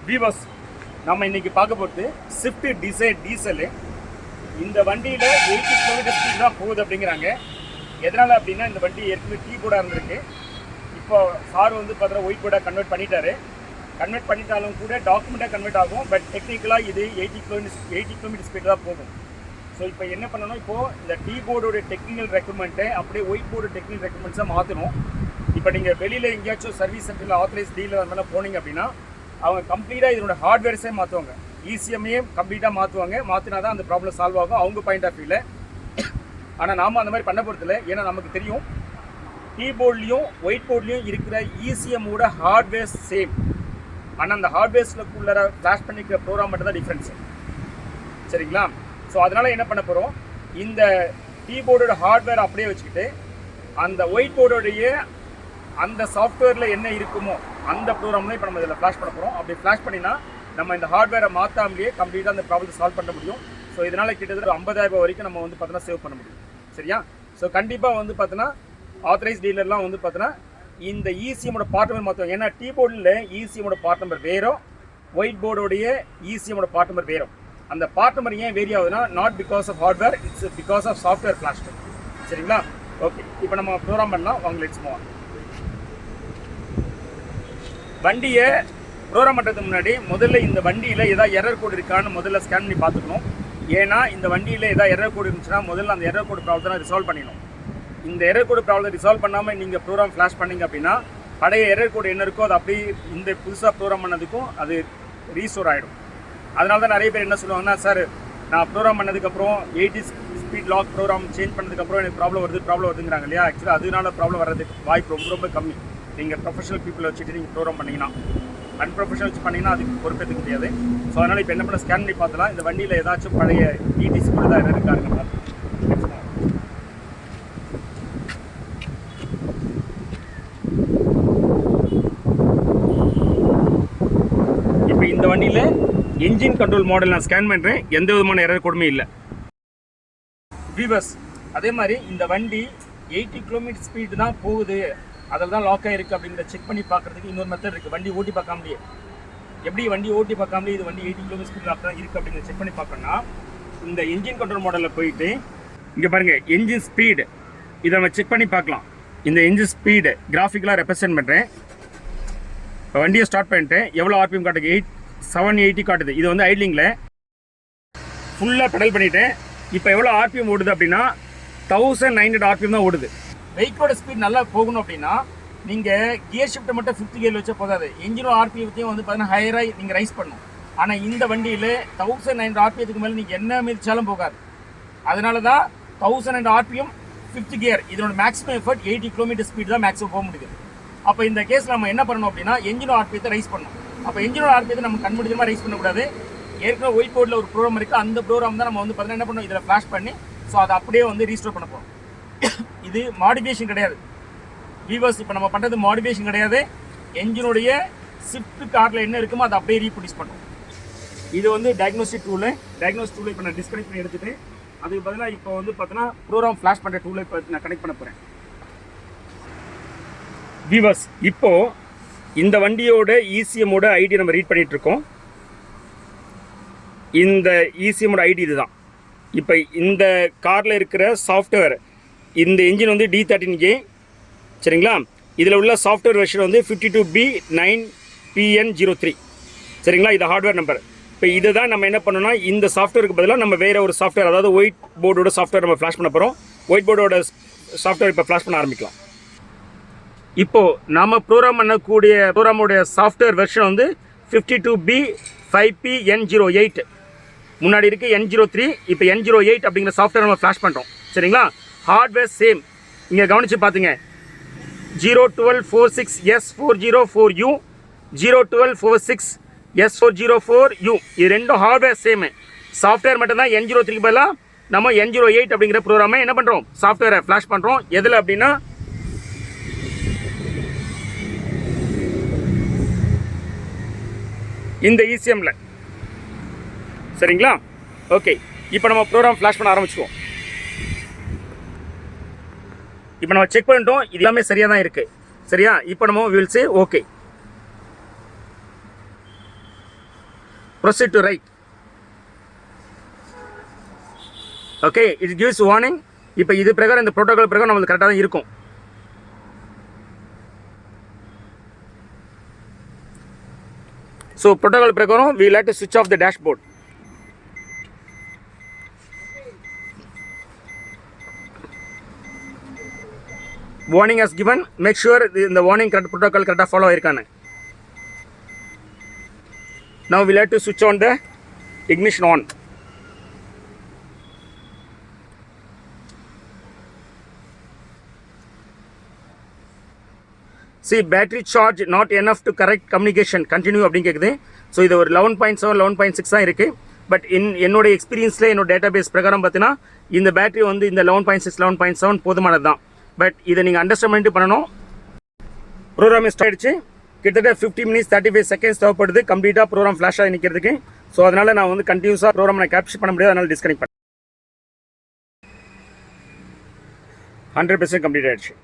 Viewers, நம்ம இன்னைக்கு பார்க்க போகிறது ஸ்விஃப்ட் டிசைர் டீசலு. இந்த வண்டியில் 80 கிலோமீட்டர் ஸ்பீட் தான் போகுது அப்படிங்கிறாங்க. எதனால் அப்படின்னா இந்த வண்டி ஏற்கனவே டீ போர்டாக இருந்திருக்கு. இப்போ சார் வந்து பார்த்தீங்கன்னா ஒயிட் போர்டாக கன்வெர்ட் பண்ணிட்டாரு. கன்வெர்ட் பண்ணிட்டாலும் கூட டாக்குமெண்ட்டாக கன்வெர்ட் ஆகும். பட் டெக்னிக்கலாக இது 80 கிலோமீட்டர் ஸ்பீட் தான் போகும். ஸோ இப்போ என்ன பண்ணணும், இப்போது இந்த டீ போர்டோட டெக்னிக்கல் ரெக்குமெண்ட்டை அப்படியே ஒயிட் போர்டு டெக்னிக்கல் ரெக்குமெண்ட்ஸாக மாற்றணும். இப்போ நீங்கள் வெளியில் எங்கேயாச்சும் சர்வீஸ் சென்டரில் ஆத்தரைஸ் டீலர் அந்த மாதிரி போனீங்க அப்படின்னா அவங்க கம்ப்ளீட்டாக இதனோட ஹார்ட்வேர்ஸே மாற்றுவாங்க, இசிஎம்ஏ கம்ப்ளீட்டாக மாற்றுவாங்க. மாற்றினா தான் அந்த ப்ராப்ளம் சால்வ் ஆகும் அவங்க பாயிண்ட் ஆஃப் வியூவில். ஆனால் நாம் அந்த மாதிரி பண்ண போகிறதில்ல. ஏன்னா நமக்கு தெரியும் டீ போர்ட்லேயும் ஒயிட் போர்ட்லேயும் இருக்கிற இசிஎம்மோட ஹார்ட்வேர்ஸ் சேம். ஆனால் அந்த ஹார்ட்வேர்ஸில் ஃப்ளாஷ் பண்ணிக்கிற ப்ரோக்ராம் மட்டும் தான் டிஃப்ரென்ஸு. சரிங்களா? ஸோ அதனால் என்ன பண்ண போகிறோம், இந்த டீ போர்டோட ஹார்ட்வேர் அப்படியே வச்சுக்கிட்டு அந்த ஒயிட் போர்டோடைய அந்த சாஃப்ட்வேரில் என்ன இருக்குமோ அந்த ப்ரோக்ராம் தான் இப்போ நம்ம இதில் ஃப்ளாஷ் பண்ண போகிறோம். அப்படி ஃப்ளாஷ் பண்ணினா நம்ம இந்த ஹார்ட்வேரை மாற்றாமலேயே கம்ப்ளீட்டாக அந்த ப்ராப்ளத்தை சால்வ் பண்ண முடியும். ஸோ இதனால் கிட்டத்தட்ட 50,000 வரைக்கும் நம்ம வந்து பார்த்தோன்னா சேவ் பண்ண முடியும். சரியா? ஸோ கண்டிப்பாக வந்து பார்த்தோன்னா ஆத்தரைஸ் டீலர்லாம் வந்து பார்த்தோன்னா இந்த இசிஎம்மோட பார்ட் நம்பர் மாற்றுவாங்க. ஏன்னா டீ போர்டில் இசிஎம்மோட பார்ட் நம்பர் வேறும், ஒயிட் போர்டோடைய இசிஎம்மோட பார்ட் நம்பர் வேறும். அந்த பார்ட் நம்பர் ஏன் வேரி ஆகுதுன்னா not because of hardware, it's because of software flash. சரிங்களா? ஓகே, இப்போ நம்ம ப்ரோக்ராம் பண்ணலாம். வாங்க லெட்ஸ் மூவ் ஆன். வண்டியை ப்ரோக்ராம் பண்ணுறதுக்கு முன்னாடி முதல்ல இந்த வண்டியில் ஏதாவது எரர் கோடு இருக்கான்னு முதல்ல ஸ்கேன் பண்ணி பார்த்துக்கணும். ஏன்னா இந்த வண்டியில் ஏதாவது எரர் கோடு இருந்துச்சுன்னா முதல்ல அந்த எரர் கோடு ப்ராப்ளத்தை ரிசால்வ் பண்ணிடணும். இந்த எரர் கோடு ப்ராப்ளத்தை ரிசால்வ் பண்ணாமல் நீங்கள் ப்ரோக்ராம் ஃப்ளாஷ் பண்ணிங்க அப்படின்னா பழைய எரர் கோடு என்ன இருக்கோ அது அப்படியே இந்த புதுசாக ப்ரோக்ராம் பண்ணதுக்கும் அது ரீஸ்டோர் ஆகிடும். அதனால தான் நிறைய பேர் என்ன சொல்லுவாங்கன்னா, சார் நான் ப்ரோக்ராம் பண்ணதுக்கப்புறம் 80 ஸ்பீட் லாக் ப்ரோக்ராம் சேஞ்ச் பண்ணதுக்கப்புறம் எனக்கு ப்ராப்ளம் வருதுங்கிறாங்க இல்லையா? ஆக்சுவலாக அதனால ப்ராப்ளம் வர்றதுக்கு வாய்ப்பு ரொம்ப ரொம்ப கம்மி. நீங்கள் ப்ரொஃபஷனல் பீப்புளை வச்சுட்டு நீங்கள் ப்ரோக்ராம் பண்ணிங்கன்னா, அன்ப்ரொஃபஷனல் வச்சு பண்ணிங்கன்னா அதுக்கு பொறுப்பேற்றுக்க முடியாது. ஸோ அதனால் இப்போ என்ன பண்ண ஸ்கேன் பண்ணி பார்த்தலாம் இந்த வண்டியில் ஏதாச்சும் பழைய டிடிசி கூட தான் என்ன இருக்காருங்க. இப்போ இந்த வண்டியில் என்ஜின் கண்ட்ரோல் மாடல் நான் ஸ்கேன் பண்ணுறேன், எந்த விதமான எரர் கூடமே இல்லை. வீவர்ஸ், அதே மாதிரி இந்த வண்டி 80 கிலோமீட்டர் ஸ்பீடு தான் போகுது, அதில் தான் லாக் ஆகிருக்கு அப்படிங்கிற செக் பண்ணி பார்க்குறதுக்கு இன்னொரு மெத்தட் இருக்குது. வண்டி ஓட்டி பார்க்காமலே எப்படி வண்டி ஓட்டி பார்க்காமலே இது வண்டி 80 கிலோமீட்டர் ஸ்பீட் லாக் தான் இருக்குது அப்படிங்கிற செக் பண்ணி பார்க்கணும்னா இந்த என்ஜின் கண்ட்ரோல் மாடலில் போயிட்டு இங்கே பாருங்கள் என்ஜின் ஸ்பீடு இதை நம்ம செக் பண்ணி பார்க்கலாம். இந்த என்ஜின் ஸ்பீடு கிராஃபிக்கலாக ரெப்ரசென்ட் பண்ணுறேன். இப்போ வண்டியை ஸ்டார்ட் பண்ணிட்டேன். எவ்வளோ ஆர்பிஎம் காட்டுது? 780 காட்டுது. இது வந்து ஐட்லிங்கில் ஃபுல்லாக பெடல் பண்ணிவிட்டேன். இப்போ எவ்வளோ ஆர்பிஎம் ஓடுது அப்படின்னா 1900 ஆர்பிஎம் தான் ஓடுது. வெஹிக்கிளோட ஸ்பீட் நல்லா போகணும் அப்படின்னா நீங்கள் கியர் ஷிஃப்ட்டை மட்டும் 5th கியரில் வச்சா போதாது, என்ஜினோட ஆர்பிஎத்தையும் வந்து பார்த்தீங்கன்னா ஹையராக நீங்கள் ரைஸ் பண்ணணும். ஆனால் இந்த வண்டியில் 1900 ஆர்பிஎத்துக்கு மேலே நீங்கள் என்ன மிதிச்சாலும் போகாது. அதனால தான் 1900 ஆர்பிஎம் 5th கியர். இதனோட மேக்ஸிமம் எஃபர்ட் 80 கிலோமீட்டர் ஸ்பீட் தான் மேக்ஸிமம் போக முடியுது. அப்போ இந்த கேஸில் நம்ம என்ன பண்ணணும் அப்படின்னா என்ஜினோட ஆர்பிஎத்தை ரைஸ் பண்ணணும். அப்போ என்ஜினோட ஆர்பிஎத்தை நம்ம கண்முடிஞ்சமாக ரைஸ் பண்ணக்கூடாது. ஏற்கனவே ஒயிட் போர்டில் ஒரு ப்ரோக்ராம் இருக்குது, அந்த ப்ரோக்ராம் தான் நம்ம வந்து பார்த்தீங்கன்னா என்ன பண்ணணும், இதில் ஃப்ளாஷ் பண்ணி ஸோ அதை அப்படியே வந்து ரீஸ்டோர் பண்ண போகிறோம். இது மாடிஃபிகேஷன் கிடையாது வீவர்ஸ். இப்போ நம்ம பண்ணுறது மாடிஃபிகேஷன் கிடையாது. என்ஜினுடைய ஸ்விஃப்ட் காரில் என்ன இருக்குமோ அதை அப்படியே ரீப்ரொடியூஸ் பண்ணுறோம். இது வந்து டயக்னோஸ்டிக் டூலு. டயக்னோஸ்டிக் டூலை இப்போ நான் டிஸ்கனெக்ட் பண்ணி எடுத்துகிட்டு அதுக்கு பதிலாக இப்போ வந்து பார்த்தீங்கன்னா ப்ரோக்ராம் ஃப்ளாஷ் பண்ணுற டூலை இப்போ நான் கனெக்ட் பண்ண போகிறேன். வீவர்ஸ், இப்போது இந்த வண்டியோட இசிஎம்மோட ஐடி நம்ம ரீட் பண்ணிகிட்ருக்கோம். இந்த இசிஎம்மோட ஐடி இது தான். இப்போ இந்த காரில் இருக்கிற சாஃப்ட்வேர், இந்த என்ஜின் வந்து D13K. சரிங்களா? இதில் உள்ள சாஃப்ட்வேர் வெர்ஷன் வந்து 52B9PN03. சரிங்களா? இது ஹார்ட்வேர் நம்பர். இப்போ இதை தான் நம்ம என்ன பண்ணோம்னா இந்த சாஃப்ட்வேருக்கு பதிலாக நம்ம வேறு ஒரு சாஃப்ட்வேர், அதாவது ஒயிட் போர்டோட சாஃப்ட்வேர் நம்ம ஃப்ளாஷ் பண்ண போகிறோம். ஒயிட் போர்டோட சாஃப்ட்வேர் இப்போ ஃப்ளாஷ் பண்ண ஆரம்பிக்கலாம். இப்போது நாம் ப்ரோக்ராம் பண்ணக்கூடிய ப்ரோக்ராமோடைய சாஃப்ட்வேர் வெர்ஷன் வந்து 52B5PN08. முன்னாடி இருக்குது N03, இப்போ N08 அப்படிங்கிற சாஃப்ட்வேர் நம்ம ஃப்ளாஷ் பண்ணுறோம். சரிங்களா? Hardware same. இங்கே கவனித்து பார்த்துங்க, 01246S404U, 01246S404U, இது ரெண்டும் ஹார்ட்வேர் சேமு. சாஃப்ட்வேர் மட்டும்தான் N03 பதிலாக நம்ம N08 அப்படிங்கிற ப்ரோக்ராமை என்ன பண்ணுறோம், சாஃப்ட்வேரை ஃப்ளாஷ் பண்ணுறோம். எதில் அப்படின்னா இந்த இசிஎம்ல. சரிங்களா? ஓகே, இப்போ நம்ம ப்ரோக்ராம் ஃப்ளாஷ் பண்ண ஆரம்பிச்சுவோம். இப்போ நம்ம செக் பண்ணிட்டோம், இது எல்லாமே சரியாக தான் இருக்குது. சரியா? இப்போ நம்ம will say okay. proceed to right. Okay, it gives warning. இப்போ இது பிரகாரம் இந்த ப்ரோட்டோகால் பிரகாரம் நமக்கு கரெக்டாக தான் இருக்கும். ஸோ ப்ரோட்டோகால் பிரகாரம் we like to switch off the dashboard. Warning as given. Make sure இந்த warning correct protocol கரெக்டாக follow ஆயிருக்கானு. Now we like to switch on the ignition on. See, battery charge not enough to correct communication. Continue அப்படின்னு கேட்குது. So இது ஒரு 11.7 11.6 தான் இருக்குது. But என்னோட எக்ஸ்பீரியன்ஸில் என்னோட டேட்டா பேஸ் பிரகாரம் பார்த்தீங்கன்னா இந்த பேட்டரி வந்து இந்த 11.6 11.7 போதுமானது தான். பட் இதை நீங்கள் அண்டர்ஸ்டாண்ட் பண்ணணும். ப்ரோக்ராம் ஸ்டார்ட் ஆகிடுச்சு. கிட்டத்தட்ட 50 minutes 35 seconds தேவைப்படுது கம்ப்ளீட்டாக ப்ரோக்ராம் ஃப்ளாஷ் ஆகி நிற்கிறதுக்கு. ஸோ அதனால் நான் வந்து கண்டினியூஸாக ப்ரோக்ராம் நான் கேப்சர் பண்ண முடியாது. அதனால் டிஸ்கனெக்ட் பண்ணேன். 100% கம்ப்ளீட் ஆகிடுச்சு.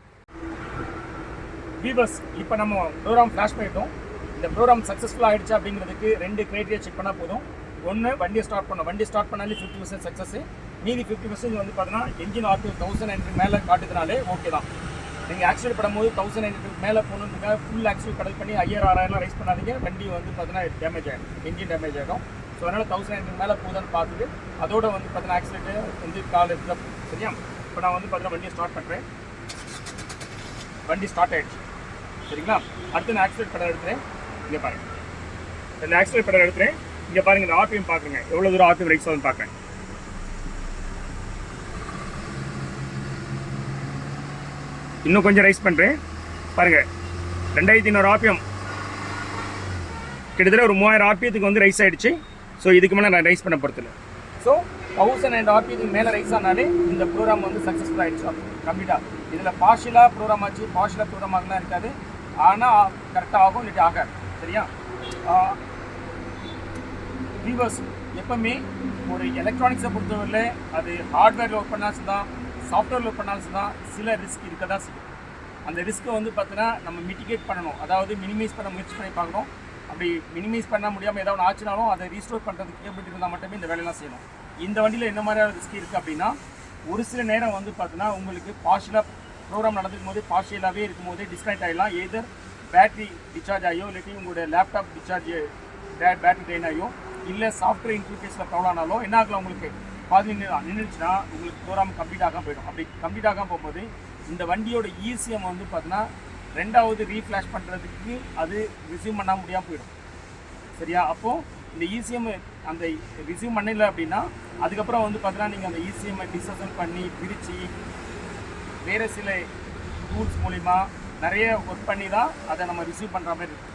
வீவர்ஸ், இப்போ நம்ம ப்ரோக்ராம் ஃப்ளாஷ் பண்ணிட்டோம். இந்த ப்ரோக்ராம் சக்ஸஸ்ஃபுல்லாக ஆகிடுச்சு அப்படிங்கிறதுக்கு 2 கிரைட்டீரியா செக் பண்ணால் போதும். ஒன்று, வண்டியை ஸ்டார்ட் பண்ணோம். வண்டி ஸ்டார்ட் பண்ணாலே 50% சக்ஸஸ். மீதி 50% வந்து பார்த்தீங்கன்னா என்ஜின் ஆர்பிஎம் 1000 மேலே காட்டுறதுனாலே ஓகே தான். நீங்கள் ஆக்சிடென்ட் பண்ணும்போது 1000 மேலே போகணுன்றதுக்காக ஃபுல் ஆக்சிடென்ட் கடல் பண்ணி 5000 ரைஸ் பண்ணாதீங்க. வண்டி வந்து பார்த்தீங்கன்னா டேமேஜ் ஆகிடும், என்ஜின் டேமேஜ் ஆகிடும். ஸோ அதனால் 1000 மேலே போகுதான்னு பார்த்துட்டு அதோட வந்து பார்த்தீங்கன்னா ஆக்சிடென்ட் வந்து கால் எடுத்து சரியா. இப்போ நான் வந்து பார்த்தீங்கன்னா வண்டியை ஸ்டார்ட் பண்ணுறேன். வண்டி ஸ்டார்ட் ஆகிடுச்சு சரிங்களா. அடுத்து நான் ஆக்சிடென்ட் படம் எடுத்துகிறேன். இங்கே பாருங்கள், இந்த ஆக்சிடென்ட் படம் எடுத்துகிறேன். இங்கே பாருங்கள், இந்த ஆர்பிஎம் பார்க்குறேங்க, எவ்வளோ தூரம் ஆர்பிஎம் ரைஸ் ஆகுதுன்னு பார்க்குறேன். இன்னும் கொஞ்சம் ரைஸ் பண்ணுறேன் பாருங்கள். 2200 ஆர்பிஎம், கிட்டத்தட்ட ஒரு 3000 ஆர்பிஎத்துக்கு வந்து ரைஸ் ஆகிடுச்சு. ஸோ இதுக்கு மேலே நான் ரைஸ் பண்ண பொறுத்தில்லை. ஸோ 1000 ஆர்பிஎத்துக்கு மேலே ரைஸ் ஆனாலே இந்த ப்ரோக்ராம் வந்து சக்ஸஸ்ஃபுல் ஆகிடுச்சு கம்ப்ளீட்டாக. இதில் பார்ஷியலாக ப்ரோக்ராம் ஆச்சு, பார்ஷியலாக ப்ரோக்ராம் ஆகலாம் இருக்காது. ஆனால் கரெக்டாக ஆகும், இல்லாட்டி ஆகாது சரியா. வீவர்ஸ், எப்பவுமே ஒரு எலக்ட்ரானிக்ஸை பொறுத்தவரையில் அது ஹார்ட்வேரில் ஒர்க் பண்ணாலும் தான், சாஃப்ட்வேரில் ஒர்க் பண்ணாலும் தான் சில ரிஸ்க் இருக்க தான் செய்யும். அந்த ரிஸ்க்கை வந்து பார்த்தீங்கன்னா நம்ம மிட்டிகேட் பண்ணணும், அதாவது மினிமைஸ் பண்ண முயற்சி பண்ணி பார்க்கணும். அப்படி மினிமைஸ் பண்ண முடியாமல் ஏதாவது ஆச்சுனாலும் அதை ரீஸ்டோர் பண்ணுறதுக்கு கேபிலிட்டி இருந்தால் மட்டுமே இந்த வேலையெல்லாம் செய்யணும். இந்த வண்டியில் என்ன மாதிரியான ரிஸ்க் இருக்குது அப்படின்னா, ஒரு சில நேரம் வந்து பார்த்தீங்கன்னா உங்களுக்கு பார்ஷியலாக ப்ரோக்ராம் நடந்துக்கும் போது பார்ஷியலாகவே இருக்கும் போதே டிஸ்கனெக்ட் ஆகிடலாம். எதர் பேட்டரி டிஸ்சார்ஜ் ஆகியோ, இல்லாட்டி உங்களுடைய லேப்டாப் டிஸ்சார்ஜ் பேட்டரி ட்ரெயின் ஆகியோ, இல்லை சாஃப்ட்வேர் இன்டர்ஃபேஸில் ப்ராப்ளம் ஆனாலும் என்ன ஆகலாம், உங்களுக்கு பாதி நின்றுச்சுன்னா உங்களுக்கு ப்ரோக்ராம் கம்ப்ளீட் ஆகாமல் போயிடும். அப்படி கம்ப்ளீட் ஆகாமல் போகும்போது இந்த வண்டியோட ஈசிஎம் வந்து பார்த்தீங்கன்னா ரெண்டாவது ரீஃப்ளாஷ் பண்ணுறதுக்கு அது ரிசீவ் பண்ண முடியாமல் போயிடும் சரியா. அப்போது இந்த இசிஎம் அந்த ரிசீவ் பண்ணல அப்படின்னா அதுக்கப்புறம் வந்து பார்த்தீங்கன்னா நீங்கள் அந்த இசிஎம்ஐ டிஸ்அசம்பிள் பண்ணி பிரித்து வேறு சில டூல்ஸ் மூலிமா நிறைய ஒர்க் பண்ணி தான் அதை நம்ம ரிசீவ் பண்ணுற மாதிரி இருக்குது.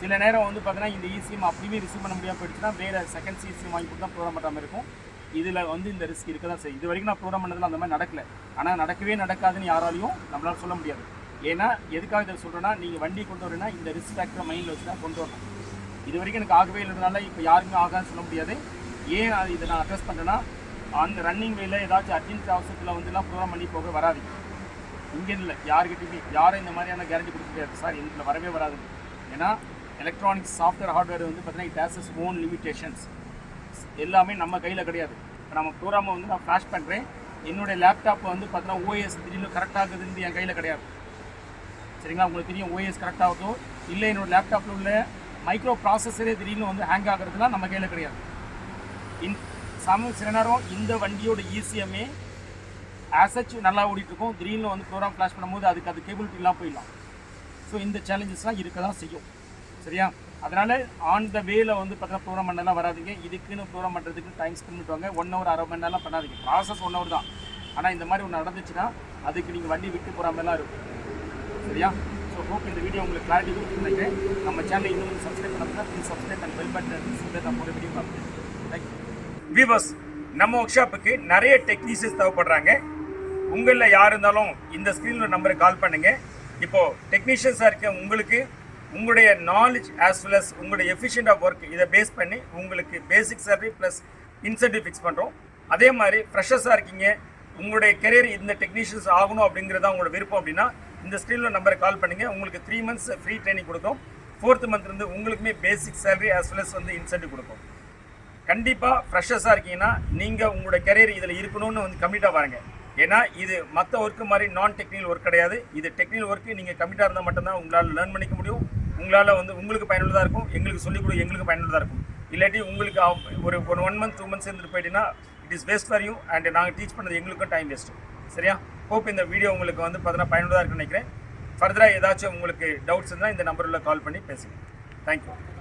சில நேரம் வந்து பார்த்தீங்கன்னா இந்த இசிஎம் அப்படியே ரிசீவ் பண்ண முடியாமல் போயிடுச்சுன்னா வேறு செகண்ட் இசிஎம் வாங்கி கொடுத்தா ப்ரோக்ராம் பண்ணுற மாதிரி இருக்கும். இதில் வந்து இந்த ரிஸ்க் இருக்க தான் செய்யும். இது வரைக்கும் நான் ப்ரோக்ராம் பண்ணதில் அந்த மாதிரி நடக்கலை. ஆனால் நடக்கவே நடக்காதுன்னு யாராலையும் நம்மளால் சொல்ல முடியாது. ஏன்னா எதுக்காக இதை சொல்கிறேன்னா, நீங்கள் வண்டி கொண்டு வரேன்னா இந்த ரிஸ்க் ஃபேக்டரை மைண்டில் வச்சு தான் கொண்டு வரணும். இது வரைக்கும் எனக்கு ஆகவே இல்லைனால இப்போ யாருமே ஆகாதுன்னு சொல்ல முடியாது. ஏன் இதை நான் அட்ரஸ் பண்ணுறேன்னா, அந்த ரன்னிங் வேல ஏதாச்சும் அர்ஜென்ட் அவசரத்தில் வந்துலாம் ப்ரோக்ராம் பண்ணி போக வராது. இங்கே இல்லை, யாருக்கிட்டையுமே யாரும் இந்த மாதிரியான கேரண்டி கொடுக்க முடியாது சார் இதில் வரவே வராது. ஏன்னா எலக்ட்ரானிக்ஸ் சாஃப்ட்வேர் ஹார்ட்வேர் வந்து பார்த்தீங்கன்னா it has its own limitations. எல்லாமே நம்ம கையில் கிடையாது. இப்போ நம்ம ப்ரோக்ராமை வந்து நான் ஃப்ளாஷ் பண்ணுறேன், என்னுடைய லேப்டாப் வந்து பார்த்தீங்கன்னா ஓஎஸ் திடீர்னு கரெக்டாகுதுன்னு என் கையில் கிடையாது சரிங்களா. உங்களுக்கு தெரியும் ஓஎஸ் கரெக்டாகுதோ இல்லை, என்னோடய லேப்டாப்பில் உள்ள மைக்ரோ ப்ராசஸரே திடீர்னு வந்து ஹேங் ஆகிறதுலாம் நம்ம கையில் கிடையாது. சில நேரம் இந்த வண்டியோட இசிஎம்ஏ ஆசச் நல்லா ஓடிட்டுருக்கும், திடீர்னு வந்து ப்ரோக்ராம் ஃப்ளாஷ் பண்ணும்போது அது கேபிலிட்டிலாம் போயிடலாம். ஸோ இந்த சேலஞ்சஸ்லாம் இருக்க தான் செய்யும் சரியா. அதனால் ஆன் த வேல வந்து பார்த்தீங்கன்னா ப்ரோக்ராம் பண்ணலாம் வராதிங்க. இதுக்குன்னு ப்ரோக்ராம் பண்ணுறதுக்கு டைம் ஸ்பெண்ட் பண்ணுவாங்க. 1 hour 1/2 மணி நேரம்லாம் பண்ணாதீங்க. ப்ராசஸ் 1 hour தான். ஆனால் இந்த மாதிரி ஒன்று நடந்துச்சுன்னா அதுக்கு நீங்கள் வண்டி விட்டு போகிற மாதிரிலாம் இருக்கும் சரியா. ஸோ ஹோப் இந்த வீடியோ உங்களுக்கு கிளாரிட்டி கொடுத்து நினைக்கிறேன். நம்ம சேனலை இன்னும் சப்ஸ்கிரைப் பண்ணால் please subscribe and bell button சொல்லிட்டு நான் போகிற வீடியோ பார்ப்பேன். தேங்க்யூ. வியூவர்ஸ், நம்ம ஒர்க் ஷாப்புக்கு நிறைய டெக்னீஷியன்ஸ் தேவைப்படுறாங்க. உங்களில் யார் இருந்தாலும் இந்த ஸ்க்ரீனில் நம்பருக்கு கால் பண்ணுங்கள். இப்போது டெக்னீஷியன்ஸாக இருக்க உங்களுக்கு உங்களுடைய நாலேஜ் ஆஸ் வெல் அஸ் உங்களுடைய எஃபிஷியன்ட் ஆஃப் ஒர்க் இதை பேஸ் பண்ணி உங்களுக்கு பேசிக் சேலரி ப்ளஸ் இன்சென்டிவ் ஃபிக்ஸ் பண்ணுறோம். அதே மாதிரி ஃப்ரெஷர்ஸாக இருக்கீங்க, உங்களுடைய கெரியர் இந்த டெக்னீஷியன்ஸ் ஆகணும் அப்படிங்கிறதா உங்களோட விருப்பம் அப்படின்னா இந்த ஸ்க்ரீனில் நம்பரை கால் பண்ணுங்கள். உங்களுக்கு 3 months ஃப்ரீ ட்ரைனிங் கொடுக்கும். 4th மந்த்லேருந்து உங்களுக்குமே basic salary as well as வந்து இன்சென்டிவ் கொடுப்போம். கண்டிப்பாக ஃப்ரெஷர்ஸாக இருக்கீங்கன்னா நீங்கள் உங்களோட கெரியர் இதில் இருக்கணும்னு வந்து கம்மிட்டாக பாருங்க. ஏன்னா இது மற்ற ஒர்க்கு மாதிரி நான் டெக்னிக்கல் ஒர்க் கிடையாது. இது டெக்னிக்கல் ஒர்க்கு நீங்கள் கம்மிட்டாக இருந்தால் மட்டும்தான் உங்களால் லேர்ன் பண்ணிக்க முடியும். உங்களால் வந்து உங்களுக்கு பயனுள்ளதாக இருக்கும், எங்களுக்கு சொல்லிக் கொடு எங்களுக்கு பயனுள்ளதாக இருக்கும். இல்லாட்டி உங்களுக்கு ஒரு 1 month 2 months இருந்துட்டு போயிட்டீங்கன்னா it is waste for you and நாங்கள் டீச் பண்ணது எங்களுக்கும் டைம் வேஸ்ட்டு. சரியா? ஹோப் இந்த வீடியோ உங்களுக்கு வந்து பார்த்தீங்கன்னா பயனுள்ளதாக இருக்குன்னு நினைக்கிறேன். ஃபர்தராக ஏதாச்சும் உங்களுக்கு டவுட்ஸ் இருந்தால் இந்த நம்பரில் கால் பண்ணி பேசுங்க. தேங்க்யூ.